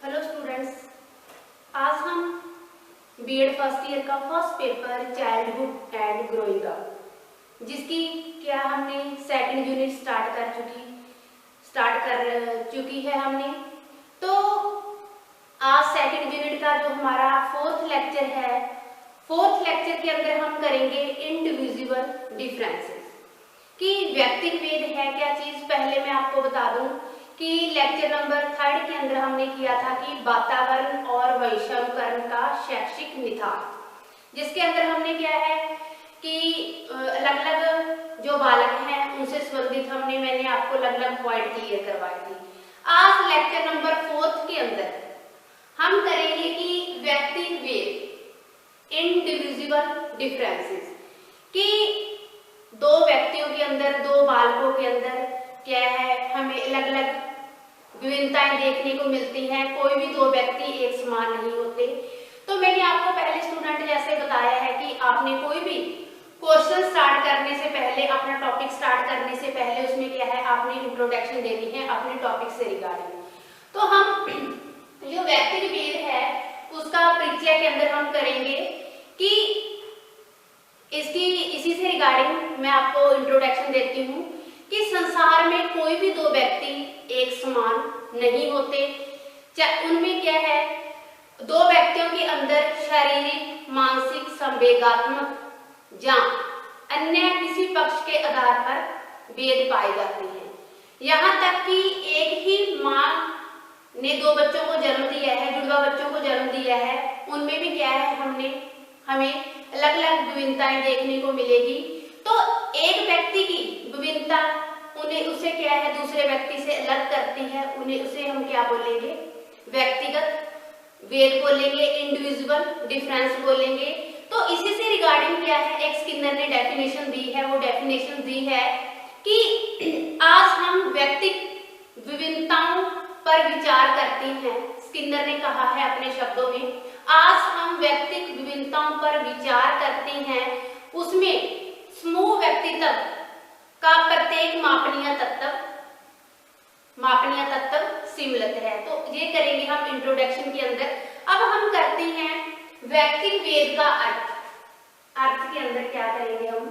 Hello students, आज हम BEd first year का first paper childhood and growing up, जिसकी क्या हमने सेकंड यूनिट स्टार्ट कर चुकी है हमने। तो आज सेकंड यूनिट का जो हमारा फोर्थ लेक्चर है, फोर्थ लेक्चर के अंदर हम करेंगे इंडिविजुअल डिफरेंसेस कि व्यक्तिक भेद है क्या चीज। पहले मैं आपको बता दूं कि लेक्चर नंबर 3 के अंदर हमने किया था कि वातावरण और वंशानुकरण का शैक्षिक निहितार्थ, जिसके अंदर हमने क्या है कि अलग अलग जो बालक हैं उनसे संबंधित मैंने आपको अलग अलग पॉइंट क्लियर करवाई थी। आज लेक्चर नंबर 4 के अंदर हम करेंगे कि व्यक्तिक भेद इंडिविजुअल डिफरेंसेस कि दो व्यक्तियों के अंदर, दो बालकों के अंदर क्या है, हमें अलग अलग विभिन्नताएं देखने को मिलती हैं। कोई भी दो व्यक्ति एक समान नहीं होते। तो मैंने आपको पहले स्टूडेंट जैसे बताया है कि आपने कोई भी क्वेश्चन स्टार्ट करने से पहले, अपना टॉपिक स्टार्ट करने से पहले उसमें क्या है, आपने इंट्रोडक्शन देनी है अपने टॉपिक से रिगार्डिंग। तो हम जो व्यक्तिक भेद है उसका परिचय के अंदर हम करेंगे कि इसी से रिगार्डिंग मैं आपको इंट्रोडक्शन देती हूँ कि संसार में कोई भी दो व्यक्ति एक समान नहीं होते। उनमें क्या है, दो व्यक्तियों के अंदर शारीरिक, मानसिक, संवेगात्मक या अन्य किसी पक्ष के आधार पर भेद पाए जाते हैं। यहाँ तक कि एक ही माँ ने दो बच्चों को जन्म दिया है, जुड़वा बच्चों को जन्म दिया है, उनमें भी क्या है, हमें अलग अलग विभिन्नताएं देखने को मिलेगी। तो एक व्यक्ति की विभिन्नता उसे क्या है, दूसरे व्यक्ति से अलग करती है, उसे हम क्या बोलेंगे, व्यक्तिगत भेद बोलेंगे, इंडिविजुअल डिफरेंस बोलेंगे। तो इसी से रिगार्डिंग क्या है, एक स्किनर ने डेफिनेशन दी है, वो डेफिनेशन दी है कि आज हम व्यक्तिक विभिन्नताओं पर विचार करते हैं। स्किनर ने कहा है अपने शब्दों में, आज हम व्यक्तिक विभिन्नताओं पर विचार करते हैं, उसमें समूह व्यक्तित्व का प्रत्येक मापनीय तत्व सम्मिलित है। तो ये करेंगे हम इंट्रोडक्शन के अंदर। अब हम करते हैं व्यक्तिक भेद का अर्थ के अंदर क्या करेंगे हम,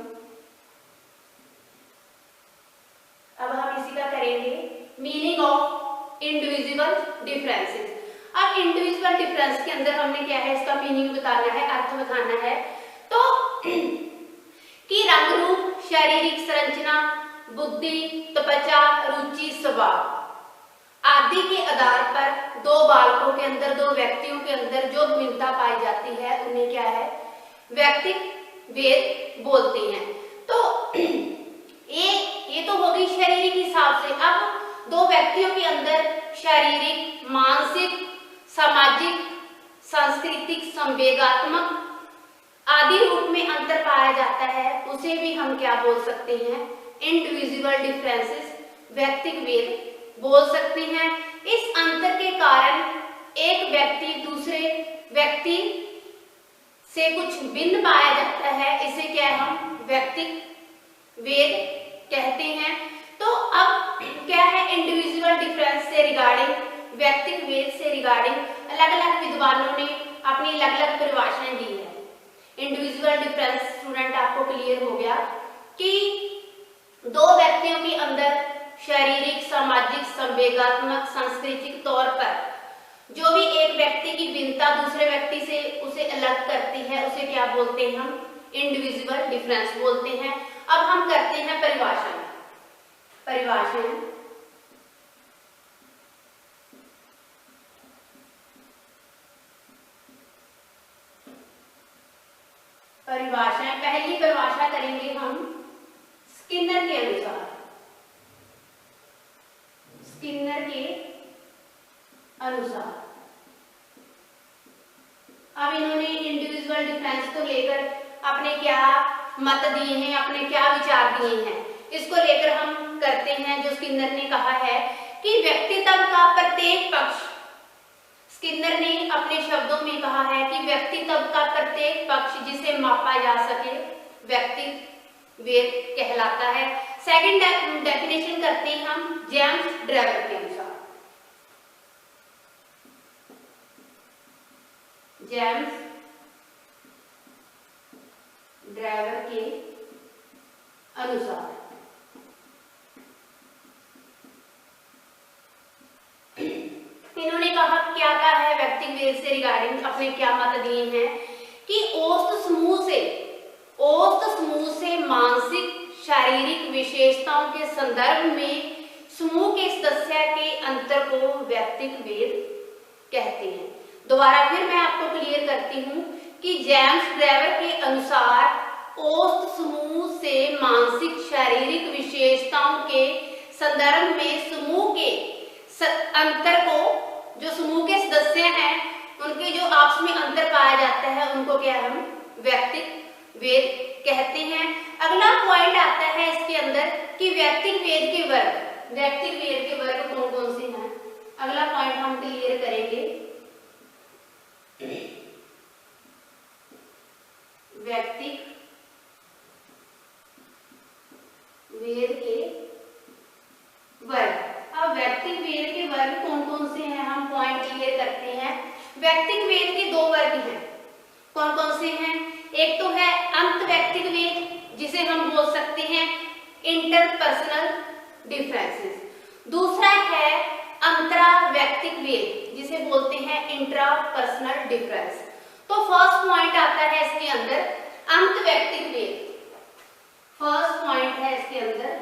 अब हम इसी का करेंगे मीनिंग ऑफ इंडिविजुअल डिफरेंसेस। अब इंडिविजुअल डिफरेंस के अंदर हमने क्या है, इसका मीनिंग बताना है, अर्थ बताना है। तो कि रंग रूप, शारीरिक संरचना, बुद्धि, त्वचा, रुचि, स्वभाव आदि के आधार पर दो बालकों के अंदर, दो व्यक्तियों के अंदर जो भिन्नता पाई जाती है उन्हें क्या है, व्यक्तिक भेद बोलते हैं। तो ये तो हो गई शारीरिक हिसाब से। अब दो व्यक्तियों के अंदर शारीरिक, मानसिक, सामाजिक, सांस्कृतिक, संवेगात्मक आदि रूप में अंतर पाया जाता है, उसे भी हम क्या बोल सकते हैं, इंडिविजुअल डिफरेंसेस, व्यक्तिक भेद बोल सकते हैं। इस अंतर के कारण एक व्यक्ति दूसरे व्यक्ति से कुछ भिन्न पाया जाता है, इसे क्या हम व्यक्तिक भेद कहते हैं। तो अब क्या है, इंडिविजुअल डिफरेंस से रिगार्डिंग, व्यक्तिक भेद से रिगार्डिंग अलग अलग विद्वानों ने अपनी अलग अलग परिभाषाएं दी है। इंडिविजुअल डिफरेंस स्टूडेंट आपको क्लियर हो गया कि दो व्यक्तियों के अंदर शारीरिक, सामाजिक, संवेगात्मक, सांस्कृतिक तौर पर जो भी एक व्यक्ति की भिन्नता दूसरे व्यक्ति से उसे अलग करती है, उसे क्या बोलते हैं हम, इंडिविजुअल डिफरेंस बोलते हैं। अब हम करते हैं परिभाषा। परिभाषाएं, पहली परिभाषा करेंगे हम स्किनर के अनुसार। अब इन्होंने इंडिविजुअल डिफरेंस को लेकर अपने क्या मत दिए हैं, अपने क्या विचार दिए हैं, इसको लेकर हम करते हैं। जो स्किनर ने कहा है कि व्यक्तित्व का प्रत्येक पक्ष, स्किनर ने अपने शब्दों में कहा है कि व्यक्तित्व का प्रत्येक पक्ष जिसे मापा जा सके व्यक्तिक भेद कहलाता है। सेकंड डेफिनेशन करते हैं हम जेम्स ड्रेवर के अनुसार। जेम्स ड्रेवर के अनुसार इन्होंने कहा क्या कहा है व्यक्तिगत वेद से रिगार्डिंग, अपने क्या मत दिए हैं कि औसत समूह से मानसिक शारीरिक विशेषताओं के संदर्भ में समूह के सदस्य के अंतर को व्यक्तिगत वेद कहते हैं। दोबारा फिर मैं आपको क्लियर करती हूँ कि जेम्स ड्रेवर के अनुसार औसत समूह से मानसिक शारीरिक विशेषताओं के संदर्भ में समूह के अंतर को, जो समूह के सदस्य हैं उनके जो आपस में अंतर पाया जाता है उनको क्या हम व्यक्तिगत वेद कहते हैं। अगला पॉइंट आता है इसके अंदर कि व्यक्तिगत वेद के वर्ग कौन कौन से हैं। अगला पॉइंट हम क्लियर करेंगे व्यक्तिगत वेद के वर्ग। अब व्यक्तिगत वेद के वर्ग कौन कौन से हैं हम पॉइंट क्लियर करते हैं। व्यक्तिगत वेद के दो वर्ग हैं, कौन कौन से हैं। एक तो है अंत व्यक्तिगत वेद जिसे हम बोल सकते हैं इंटरपर्सनल डिफरेंसेस, दूसरा है अंतरा व्यक्तिगत वेद जिसे बोलते हैं इंट्रापर्सनल डिफरेंस। तो फर्स्ट पॉइंट आता है इसके अंदर अंत व्यक्तिगत वेद। फर्स्ट पॉइंट है इसके अंदर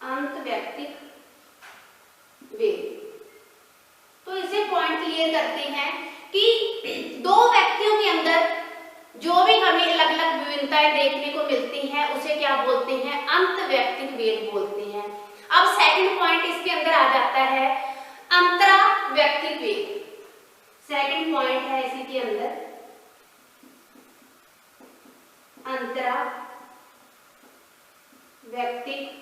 अंत व्यक्तिगत वेद। तो इसे पॉइंट क्लियर करते हैं कि दो व्यक्तियों के अंदर जो भी हमें अलग अलग विभिन्नताएं देखने को मिलती हैं उसे क्या बोलते हैं, अंत व्यक्तिगत वेद बोलते हैं। अब सेकंड पॉइंट इसके अंदर आ जाता है अंतरा व्यक्तिगत वेद। सेकंड पॉइंट है इसी के अंदर अंतरा व्यक्तिगत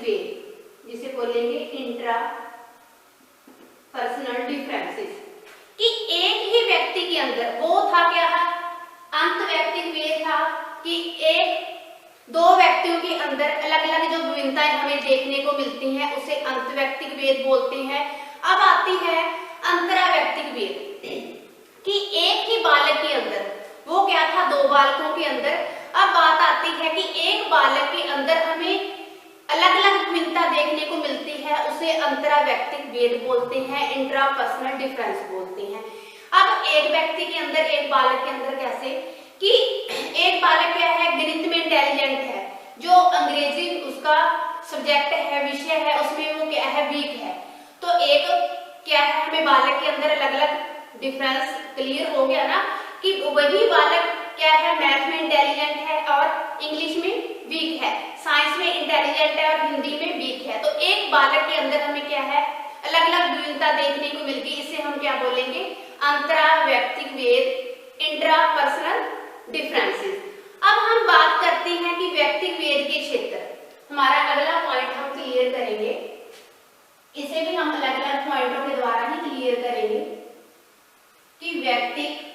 वेद जिसे बोलेंगे इंट्रा पर्सनल डिफरेंसेस। कि एक ही व्यक्ति के अंदर वो था क्या अंत व्यक्तिगत वेद था कि एक दो व्यक्तियों के अंदर अलग अलग जो विभिन्नताएं हमें देखने को मिलती हैं उसे अंत व्यक्तिगत वेद बोलते हैं। अब आती है अंतरा व्यक्तिगत वेद कि एक ही बालक के अंदर, वो क्या था दो बालकों के अंदर। अब बात आती है कि एक बालक के अंदर हमें अलग अलग विभिन्नता देखने को मिलती है उसे अंतरा व्यक्तिगत वेद बोलते हैं, इंट्रापर्सनल डिफरेंस बोलते हैं। अब एक व्यक्ति के अंदर, एक बालक के अंदर कैसे कि एक बालक क्या है गणित में इंटेलिजेंट है, जो अंग्रेजी उसका सब्जेक्ट है, विषय है, उसमें वो क्या है वीक है। तो एक क्या है हमें बालक के अंदर अलग अलग डिफरेंस क्लियर हो गया ना कि वही बालक क्या है मैथ में इंटेलिजेंट है और इंग्लिश में वीक है, साइंस में इंटेलिजेंट है और हिंदी में वीक है। तो एक बालक के अंदर हमें क्या है अलग अलग विभिन्नता देखने को मिल गई, इसे हम क्या बोलेंगे अंतरा व्यक्तिगत वेद, इंट्रापर्सनल डिफरेंसेस। अब हम बात करते हैं कि व्यक्तिगत वेद के क्षेत्र, हमारा अगला पॉइंट हम क्लियर करेंगे, इसे भी हम अलग अलग पॉइंटों के द्वारा ही क्लियर करेंगे कि व्यक्तिगत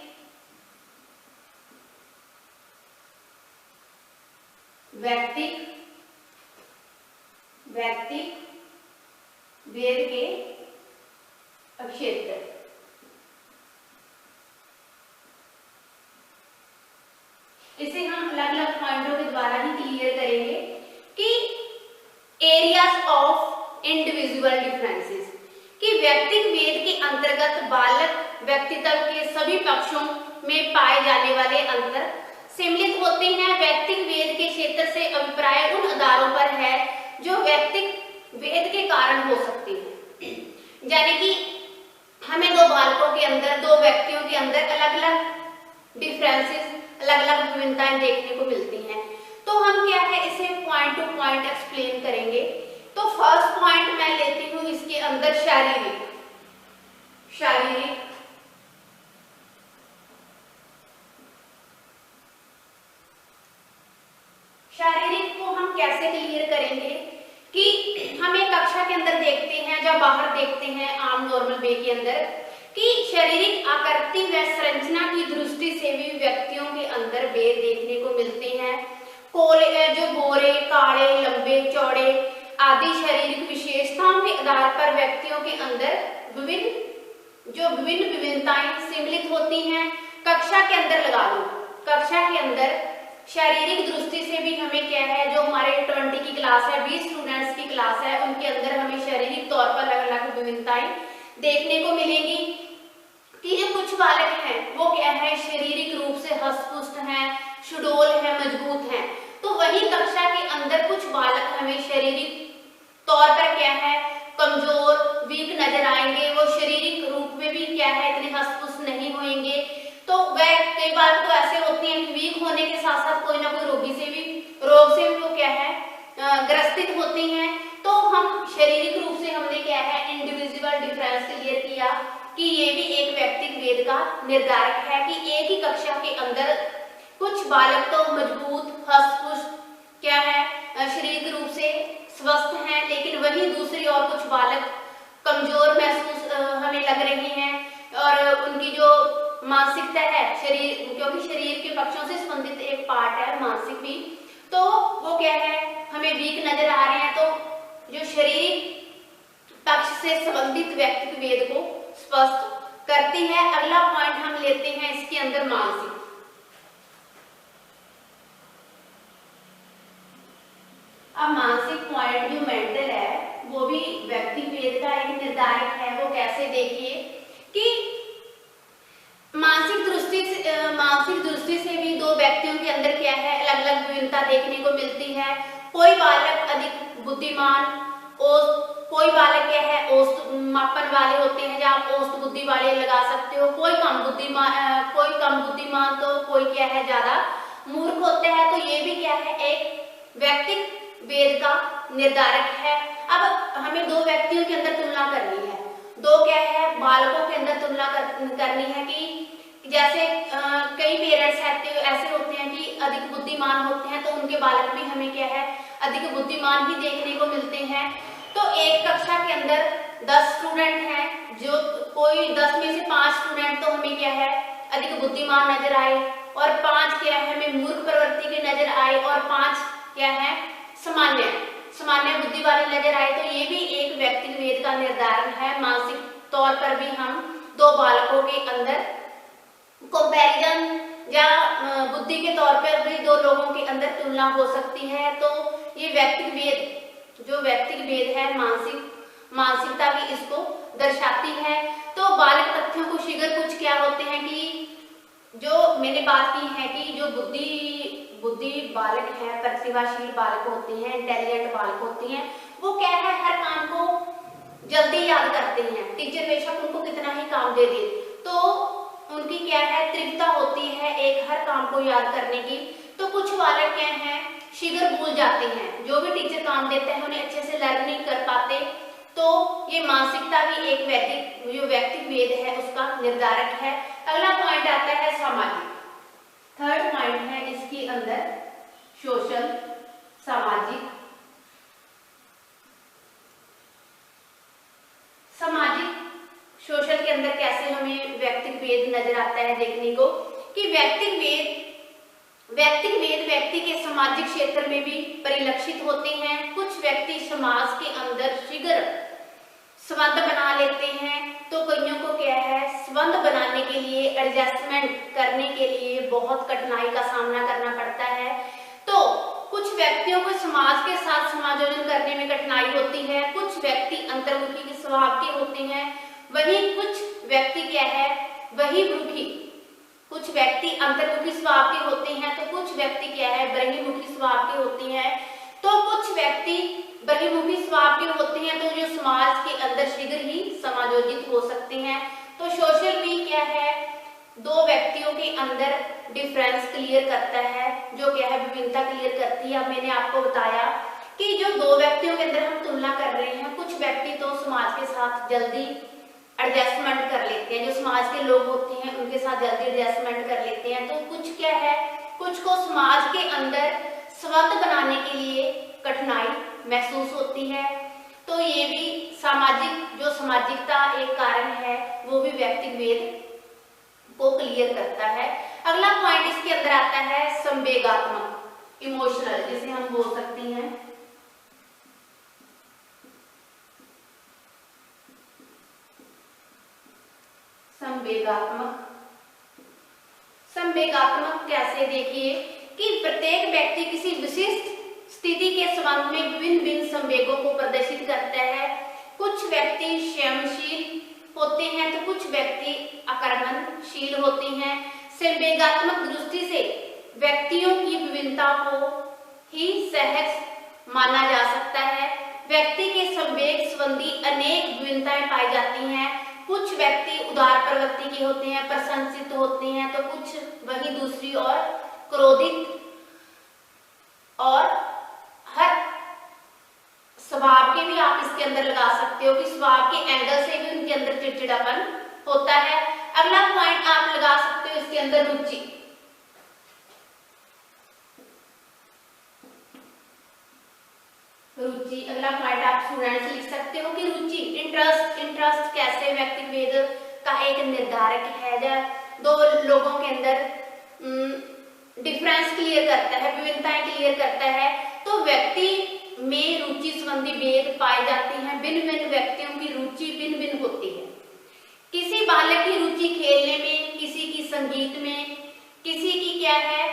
वेद के क्षेत्र। इसे हम अलग अलग पॉइंटों के द्वारा ही क्लियर करेंगे कि एरियाज ऑफ इंडिविजुअल डिफरेंसेस, कि व्यक्तिगत वेद के अंतर्गत बालक व्यक्तित्व के सभी पक्षों में पाए जाने वाले अंतर सम्मिलित होते हैं। व्यक्तिगत वेद के क्षेत्र से अभिप्राय उन आधारों पर है जो व्यक्तिगत वेद के कारण हो सकते हैं। यानी कि हमें दो बालकों के अंदर, दो व्यक्तियों के अंदर अलग अलग डिफरेंसेस, अलग अलग विभिन्नताएं देखने को मिलती हैं। तो हम क्या है इसे पॉइंट टू पॉइंट एक्सप्लेन करेंगे। तो फर्स्ट पॉइंट मैं लेती हूँ इसके अंदर शारीरिक को हम कैसे क्लियर करेंगे कि हम एक कक्षा के अंदर देखते हैं, जब बाहर देखते हैं आम नॉर्मल वे के अंदर, कि शारीरिक आकृति व संरचना की दृष्टि से भी व्यक्तियों के अंदर भेद देखने को मिलते हैं। जो गोरे, काले, लंबे, चौड़े आदि शारीरिक विशेषताओं के आधार पर व्यक्तियों के अंदर विभिन्न विभिन्नताएं सम्मिलित होती हैं। कक्षा के अंदर लगा लो, कक्षा के अंदर शारीरिक दृष्टि से भी हमें क्या है, जो हमारे 20 की क्लास है, 20 स्टूडेंट्स की क्लास है, उनके अंदर हमें शारीरिक तौर पर अलग अलग विभिन्नताएं देखने को मिलेगी। कि जो कुछ बालक हैं वो क्या है, शारीरिक रूप से हष्ट-पुष्ट हैं, सुडौल हैं, मजबूत हैं। तो वही कक्षा के अंदर कुछ बालक हमें शारीरिक तौर पर क्या है, कमजोर, वीक नजर आएंगे। वो शारीरिक रूप में भी क्या है, इतने हष्ट-पुष्ट नहीं होंगे। तो वह कई बार तो ऐसे होते हैं कि वीक होने के साथ साथ कोई ना कोई रोग से भी वो क्या है, ग्रसित होते हैं। तो हम शारीरिक रूप से हमने क्या है, इंडिविजुअल डिफरेंस क्लियर किया कि ये भी एक व्यक्तिगत भेद का निर्धारक है। कि एक ही कक्षा के अंदर कुछ बालक तो मजबूत, हष्ट-पुष्ट क्या है, शारीरिक रूप से स्वस्थ हैं, लेकिन वहीं दूसरी और कुछ बालक कमजोर महसूस हमें लग रहे हैं। और उनकी जो मानसिकता है, शरीर, क्योंकि शरीर के पक्षों से संबंधित एक पार्ट है मानसिक भी, तो वो क्या है, हमें वीक नजर आ रहे हैं। तो जो शारीरिक पक्ष से संबंधित व्यक्तिगत भेद को स्पष्ट करती है। अगला पॉइंट हम लेते हैं इसके अंदर मानसिक। अब मानसिक पॉइंट जो मेंटल है वो भी व्यक्तिगत भेद का एक निर्धारक है। वो कैसे, देखिए कि मानसिक दृष्टि से भी दो व्यक्तियों के अंदर क्या है, अलग अलग विभिन्नता देखने को मिलती है। कोई बालक अधिक बुद्धिमान, कोई बालक क्या है, औसत मापन वाले होते हैं, जहाँ आप औसत बुद्धि वाले लगा सकते हो। कोई कम बुद्धिमान तो कोई क्या है, ज्यादा मूर्ख होते हैं। तो ये भी क्या है, एक व्यक्तिगत भेद का निर्धारक है। अब हमें दो व्यक्तियों के अंदर तुलना करनी है, दो क्या है, बालकों के अंदर तुलना करनी है। कि जैसे कई पेरेंट्स ऐसे होते हैं कि अधिक बुद्धिमान होते हैं, तो उनके बालक भी हमें क्या है, अधिक बुद्धिमान ही देखने को मिलते हैं। तो एक कक्षा के अंदर 10 स्टूडेंट हैं, जो कोई 10 में से 5 स्टूडेंट तो हमें क्या है, अधिक बुद्धिमान नजर आए, और 5 क्या है, हमें मूर्ख प्रवृत्ति के नजर आए, और 5 क्या है, सामान्य बुद्धि वाले नजर आए। तो ये भी एक व्यक्तिगत भेद का निर्धारण है। मानसिक तौर पर भी हम दो बालकों के अंदर कंपैरिजन या बुद्धि के तौर पर भी दो लोगों के अंदर तुलना हो सकती है। तो ये व्यक्तिगत भेद, जो व्यक्तिगत भेद है, मानसिकता भी इसको दर्शाती है। तो बालक तथ्यों को शीघ्र कुछ क्या होते हैं कि जो मैंने बात की है कि जो बुद्धि बालक है, प्रतिभाशील बालक होते हैं, इंटेलिजेंट बालक होते हैं, वो क्या है, हर काम को जल्दी याद करते हैं। टीचर बेशक उनको कितना ही काम दे दे, तो उनकी क्या है, तीव्रता होती है एक हर काम को याद करने की। तो कुछ बालक क्या है, शीघ्र भूल जाते हैं, जो भी टीचर काम देते हैं उन्हें अच्छे से लर्न नहीं कर पाते। तो ये मानसिकता भी एक व्यक्तिगत भेद है उसका निर्धारक है। अगला पॉइंट आता है सामाजिक। थर्ड पॉइंट है इसके अंदर सोशल, सामाजिक सोशल के अंदर कैसे हमें व्यक्तिगत भेद नजर आता है देखने को, कि व्यक्तिगत भेद व्यक्ति के सामाजिक क्षेत्र में भी परिलक्षित होते हैं। कुछ व्यक्ति समाज के अंदर शीघ्र संबंध बना लेते हैं, तो कईयों को क्या है, संबंध बनाने के लिए, एडजस्टमेंट करने के लिए बहुत कठिनाई का सामना करना पड़ता है। तो कुछ व्यक्तियों को समाज के साथ समायोजन करने में कठिनाई होती है। कुछ व्यक्ति अंतर्मुखी के स्वभाव के होते हैं, वहीं कुछ व्यक्ति क्या है, कुछ व्यक्ति अंतर्मुखी स्वभाव के होते हैं, तो कुछ व्यक्ति क्या है, बहिर्मुखी स्वभाव के होते हैं। तो कुछ व्यक्ति बहिर्मुखी स्वभाव के होते हैं, तो जो समाज के अंदर शीघ्र ही समायोजित हो सकते हैं। तो सोशल भी क्या है, दो व्यक्तियों के अंदर डिफरेंस क्लियर करता है, जो क्या है, विभिन्नता क्लियर करती है। अब मैंने आपको बताया कि जो दो व्यक्तियों के अंदर हम तुलना कर रहे हैं, कुछ व्यक्ति तो समाज के साथ जल्दी एडजस्टमेंट कर लेते हैं, जो समाज के लोग होते हैं उनके साथ जल्दी एडजस्टमेंट कर लेते हैं। तो कुछ क्या है, कुछ को समाज के अंदर संबंध बनाने के लिए कठिनाई महसूस होती है। तो ये भी सामाजिकता एक कारण है, वो भी व्यक्तिक भेद को क्लियर करता है। अगला पॉइंट इसके अंदर आता है संवेगात्मक, इमोशनल, जिसे हम बोल सकती हैं संवेगात्मक। संवेगात्मक कैसे, देखिए कि प्रत्येक व्यक्ति किसी विशिष्ट स्थिति के संबंध में विभिन्न भिन्न संवेगों को प्रदर्शित करता है। कुछ व्यक्ति संवेदनशील होते हैं तो कुछ व्यक्ति आक्रमणशील होते हैं। संवेगात्मक दृष्टि से व्यक्तियों की विभिन्नता को ही सहज माना जा सकता है। व्यक्ति के संवेग संबंधी अनेक विभिन्नताएं पाई जाती हैं। कुछ व्यक्ति उदार प्रवृत्ति के होते हैं, प्रशंसित होते हैं, तो कुछ वही दूसरी और क्रोधित, और हर स्वभाव के भी आप इसके अंदर लगा सकते हो कि स्वभाव के एंगल से भी उनके अंदर चिड़चिड़ापन होता है। अगला पॉइंट आप लगा सकते हो इसके अंदर रुचि। रुचि, अगला पॉइंट आप स्टूडेंट से लिख सकते हो कि रुचि, इंटरेस्ट कैसे व्यक्ति भेद का एक निर्धारक है, जब दो लोगों के अंदर डिफरेंस क्लियर करता है, विभिन्नताएं क्लियर करता है। तो व्यक्ति में रुचि संबंधी भेद पाए जाते हैं। भिन्न भिन्न व्यक्तियों की रुचि भिन्न भिन्न होती है। किसी बालक की रुचि खेलने में, किसी की संगीत में, किसी की क्या है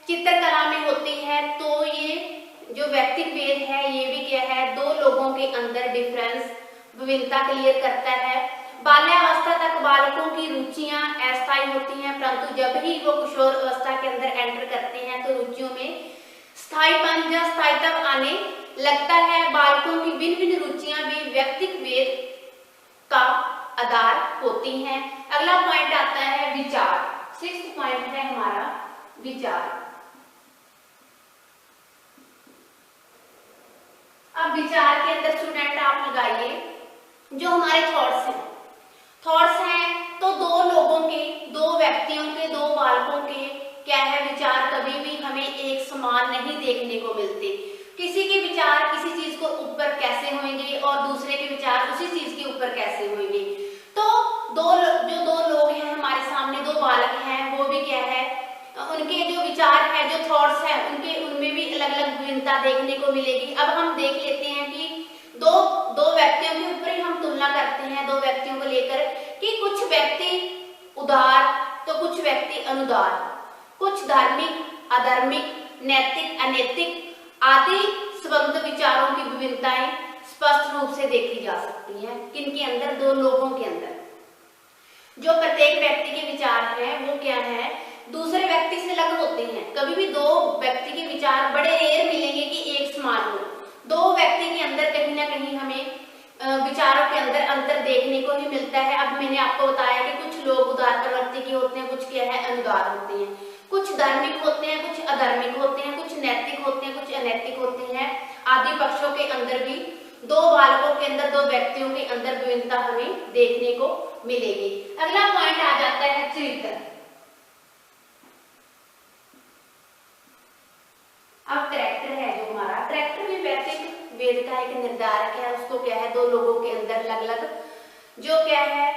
चित्रकला में होती है। तो ये जो व्यक्तिक भेद है ये भी क्या है, दो लोगों के अंदर डिफरेंस, विभिन्नता क्लियर करता है। बाल्यावस्था तक बालकों की रुचियां अस्थायी होती हैं, परंतु जब ही वो किशोर अवस्था के अंदर एंटर करते हैं तो रुचियों में स्थायीपन या स्थायित्व आने लगता है। बालकों की भिन्न भिन्न रुचियां भी व्यक्तिक भेद का आधार होती हैं। अगला पॉइंट आता है विचार। 6th पॉइंट है हमारा विचार। अब विचार के अंदर स्टूडेंट आप लगाइए जो हमारे थॉट्स हैं तो दो लोगों के, दो व्यक्तियों के, दो बालकों के क्या है विचार कभी भी हमें एक समान नहीं देखने को मिलते। किसी के विचार किसी चीज को ऊपर कैसे होंगे और दूसरे के विचार उसी चीज के ऊपर कैसे होंगे। तो दो लोग हैं हमारे सामने, दो बालक हैं, वो भी क्या है उनके जो विचार है, जो थॉट्स है, उनमें भी अलग अलग विभिन्नता देखने को मिलेगी। अब हम देख लेते हैं कि दो व्यक्तियों के ऊपर ही हम तुलना करते हैं, दो व्यक्तियों को लेकर, कि कुछ व्यक्ति उदार तो कुछ व्यक्ति अनुदार, कुछ धार्मिक अधार्मिक, नैतिक अनैतिक आदि संबंध विचारों की विभिन्नताएं स्पष्ट रूप से देखी जा सकती हैं। किनके अंदर, दो लोगों के अंदर। जो प्रत्येक व्यक्ति के विचार हैं वो क्या है दूसरे व्यक्ति से अलग होते हैं। कभी भी दो व्यक्ति के विचार बड़े रेयर मिलेंगे कि एक समान हो। दो व्यक्ति के अंदर कहीं ना कहीं हमें विचारों के अंदर अंतर देखने को ही मिलता है। अब मैंने आपको बताया कि कुछ लोग उदार प्रवृत्ति के होते हैं, कुछ क्या है अनुदार होते हैं, कुछ धार्मिक होते हैं, कुछ अधार्मिक होते हैं, कुछ नैतिक होते हैं, कुछ अनैतिक होते हैं। आदि पक्षों के अंदर भी दो बालकों के अंदर, दो व्यक्तियों के अंदर विभिन्नता हमें देखने को मिलेगी। अगला पॉइंट आ जाता है चरित्र। अब कैरेक्टर है जो हमारा, कैरेक्टर भी व्यक्तिक भेद का एक निर्धारक है। उसको क्या है दो लोगों के अंदर अलग अलग जो क्या है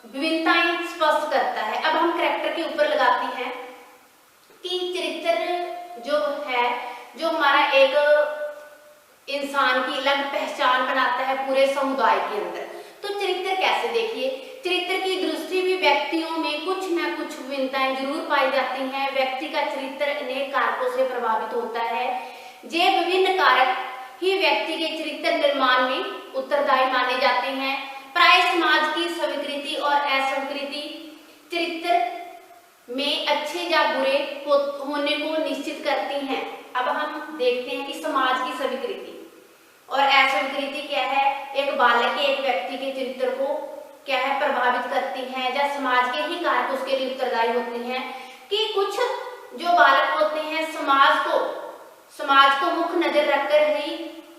विभिन्नताएं स्पष्ट करता है। अब हम कैरेक्टर के ऊपर लगाते हैं कि चरित्र जो है, जो हमारा एक इंसान की अलग पहचान बनाता है पूरे समुदाय के अंदर। तो चरित्र कैसे, देखिए चरित्र की दृष्टि भी व्यक्तियों में कुछ न कुछ विभिन्नताएं जरूर पाई जाती हैं। व्यक्ति का चरित्र अनेक कारकों से प्रभावित होता है। ये विभिन्न कारक ही व्यक्ति के चरित्र निर्माण में उत्तरदायी माने जाते हैं। प्राय समाज की स्वीकृति और अस्वीकृति चरित्र में अच्छे या बुरे होने को निश्चित करती हैं। अब हम देखते हैं कि समाज की स्वीकृति और अस्वीकृति क्या है, एक बालक के, एक व्यक्ति के चरित्र को क्या है प्रभावित करती हैं, या समाज के ही कारक उसके लिए उत्तरदायी होते हैं। कि कुछ जो बालक होते हैं समाज को मुख्य नजर रखकर ही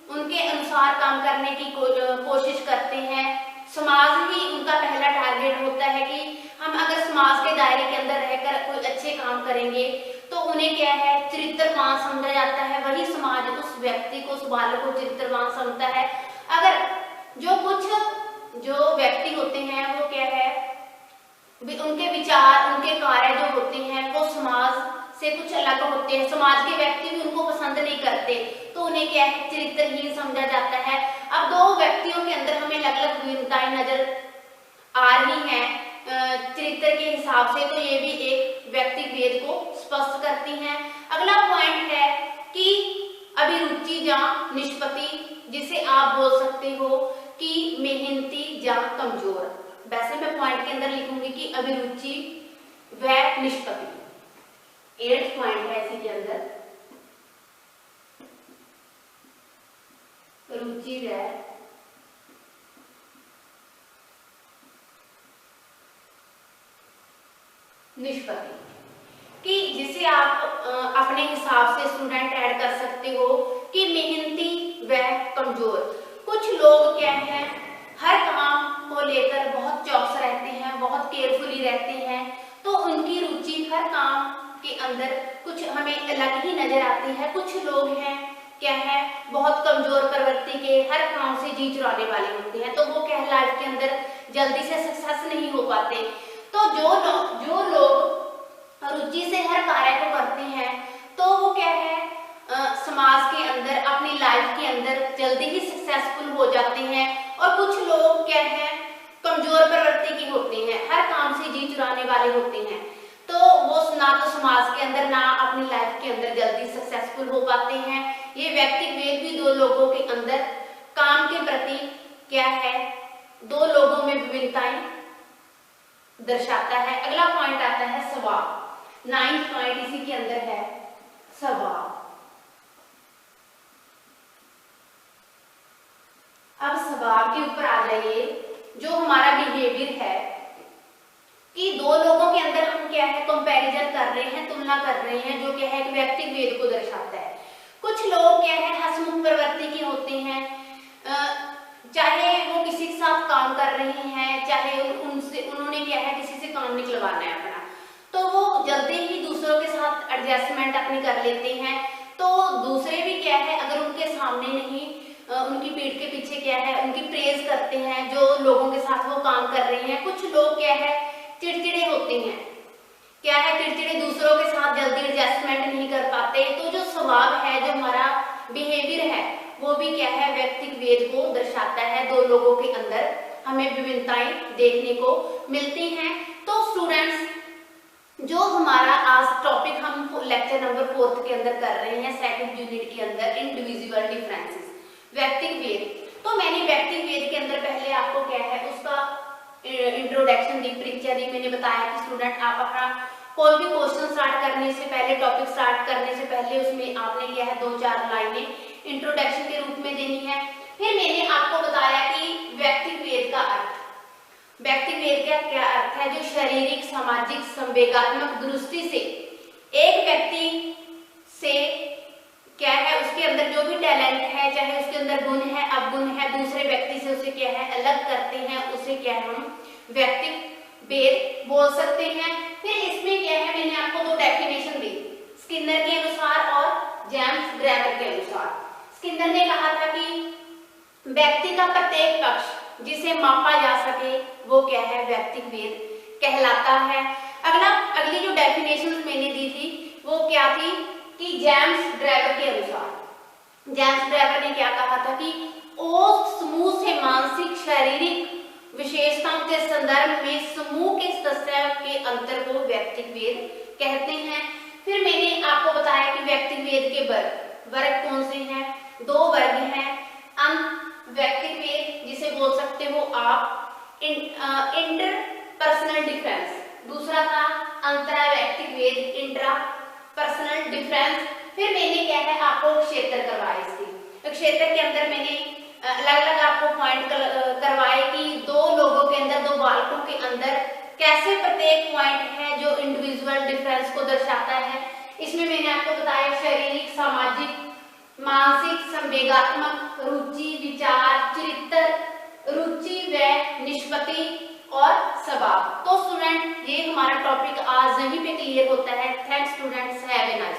उनके अनुसार काम करने की कोशिश करते हैं। समाज ही उनका पहला टारगेट होता है कि हम अगर समाज के दायरे के अंदर रहकर कोई अच्छे काम करेंगे तो उन्हें क्या है चरित्र चरित्रवान समझा जाता है, वही समाज उस व्यक्ति को, उस बालक को चरित्रवान समझता है। अगर जो व्यक्ति होते हैं वो क्या है, उनके विचार, उनके कार्य जो होते हैं वो समाज से कुछ अलग होते हैं, समाज के व्यक्ति भी उनको पसंद नहीं करते, तो उन्हें क्या है, चरित्रहीन समझा जाता है। अब दो व्यक्तियों के अंदर हमें अलग अलग विभिन्नताएं नजर आ रही हैं चरित्र के हिसाब से, तो ये भी एक व्यक्तिक भेद को स्पष्ट करती हैं। अगला पॉइंट है कि अभिरुचि या निष्पत्ति, जिसे आप बोल सकते हो कि मेहनती या कमजोर। वैसे मैं पॉइंट के अंदर लिखूंगी कि अभिरुचि व निष्पत्ति। 8 पॉइंट है इसी के अंदर, रुचि व निष्पत्ति, कि जिसे आप अपने हिसाब से स्टूडेंट ऐड कर सकते हो कि मेहनती व कमजोर। कुछ लोग क्या है, हर काम को लेकर बहुत चौकस रहते हैं, बहुत केयरफुली रहते हैं, तो उनकी रुचि हर काम के अंदर कुछ हमें अलग ही नजर आती है। कुछ लोग हैं क्या है, बहुत कमजोर प्रवृत्ति के, हर काम से जी चुराने वाले होते हैं, तो वो क्या है, लाइफ के अंदर जल्दी से सक्सेस नहीं हो पाते। तो जो लोग रुचि से हर कार्य को करते हैं, तो वो क्या है, समाज के अंदर, अपनी लाइफ के अंदर जल्दी ही सक्सेसफुल हो जाते हैं। और कुछ लोग क्या है, कमजोर प्रवृत्ति के होते हैं, हर काम से जी चुराने वाले होते हैं, तो वो ना तो समाज के अंदर ना अपनी लाइफ के अंदर जल्दी सक्सेसफुल हो पाते हैं। ये व्यक्तिक भेद भी दो लोगों के अंदर काम के प्रति क्या है, दो लोगों में विभिन्नताएं दर्शाता है। अगला पॉइंट आता है स्वभाव। 9th पॉइंट इसी के अंदर है, स्वभाव। अब स्वभाव के ऊपर आ जाइए, जो हमारा बिहेवियर है कि दो लोगों के अंदर हम क्या है, कंपैरिजन कर रहे हैं, तुलना कर रहे हैं, जो क्या है कि व्यक्तिक भेद को दर्शाता है। कुछ लोग क्या है, हंसमुख प्रवृत्ति के होते हैं, चाहे वो किसी के साथ काम कर रहे हैं, चाहे उन्होंने क्या है, किसी से काम निकलवाना है अपना, तो वो जल्दी ही दूसरों के साथ एडजस्टमेंट अपनी कर लेते हैं। तो दूसरे भी क्या है, अगर उनके सामने नहीं, उनकी पीठ के पीछे क्या है, उनकी प्रेज करते हैं जो लोगों के साथ वो काम कर रहे हैं। कुछ लोग क्या है, चिड़चिड़े होते हैं, क्या है, चिड़चिड़े, दूसरों के साथ जल्दी एडजस्टमेंट नहीं कर पाते। तो जो स्वभाव है, जो हमारा बिहेवियर है, वो भी क्या है, व्यक्तिक भेद को दर्शाता है। दो लोगों के अंदर हमें विभिन्नताएं देखने को मिलती हैं। तो स्टूडेंट्स, जो हमारा आज टॉपिक हम लेक्चर नंबर 4 के अंदर कर रहे हैं, सेकंड यूनिट के अंदर, इंडिविजुअल डिफरेंसेस, व्यक्तिक भेद। तो मैंने व्यक्तिक भेद के अंदर पहले आपको क्या है, उसका इंट्रोडक्शन दी, परिचय दी। मैंने बताया कि स्टूडेंट आप अपना कोई भी क्वेश्चन स्टार्ट करने से पहले, टॉपिक स्टार्ट करने से पहले उसमें आपने क्या है, 2-4 लाइनें इंट्रोडक्शन के रूप में देनी है। फिर मैंने आपको बताया कि व्यक्तिक भेद का अर्थ, व्यक्तिक भेद का क्या अर्थ है, जो शारीरिक, सामाजिक, संवेगात्मक दृष्टि से एक व्यक्ति से क्या है, उसके अंदर जो भी टैलेंट है, चाहे उसके अंदर गुण है, अवगुण है, दूसरे व्यक्ति से उसे क्या है, अलग करते हैं, उसे क्या है, हम व्यक्तिक भेद बोल सकते हैं। फिर इसमें क्या है, मैंने आपको 2 डेफिनेशन दी, स्किनर के अनुसार और जेम्स ड्रेवर के अनुसार। स्किनर ने कहा था कि व्यक्ति का प्रत्येक पक्ष जिसे मापा जा सके, वो क्या है, व्यक्तिक भेद कहलाता है। अगली जो डेफिनेशन मैंने दी थी वो क्या थी कि जेम्स ड्रेवर के अनुसार, जेम्स ड्रेवर ने क्या कहा था कि ओ समूह से मानसिक, शारीरिक विशेषताओं के संदर्भ में समूह के सदस्यों के अंतर को व्यक्तिक भेद कहते हैं। फिर मैंने आपको बताया कि व्यक्तिक भेद के वर्ग कौन से हैं, 2 वर्ग हैं। व्यक्तिक भेद जिसे बोल सकते हो आप इंटर पर्सनल डिफरेंस, दूसरा था अंतरा व्यक्तिक भेद, इंट्रा पर्सनल डिफरेंस। फिर मैंने क्या है, आपको क्षेत्र करवाए, इसके क्षेत्र के अंदर मैंने अलग अलग आपको पॉइंट करवाए कि 2 लोगों के अंदर, 2 बालकों के अंदर कैसे प्रत्येक पॉइंट है जो इंडिविजुअल डिफरेंस को दर्शाता है। इसमें मैंने आपको बताया शारीरिक, सामाजिक, मानसिक, संवेगात्मक, रुचि, विचार, चरित्र, रुचि व निष्पत्ति और स्वभाव। तो स्टूडेंट, ये हमारा टॉपिक आज यहीं पे क्लियर होता है। Thanks students, have a nice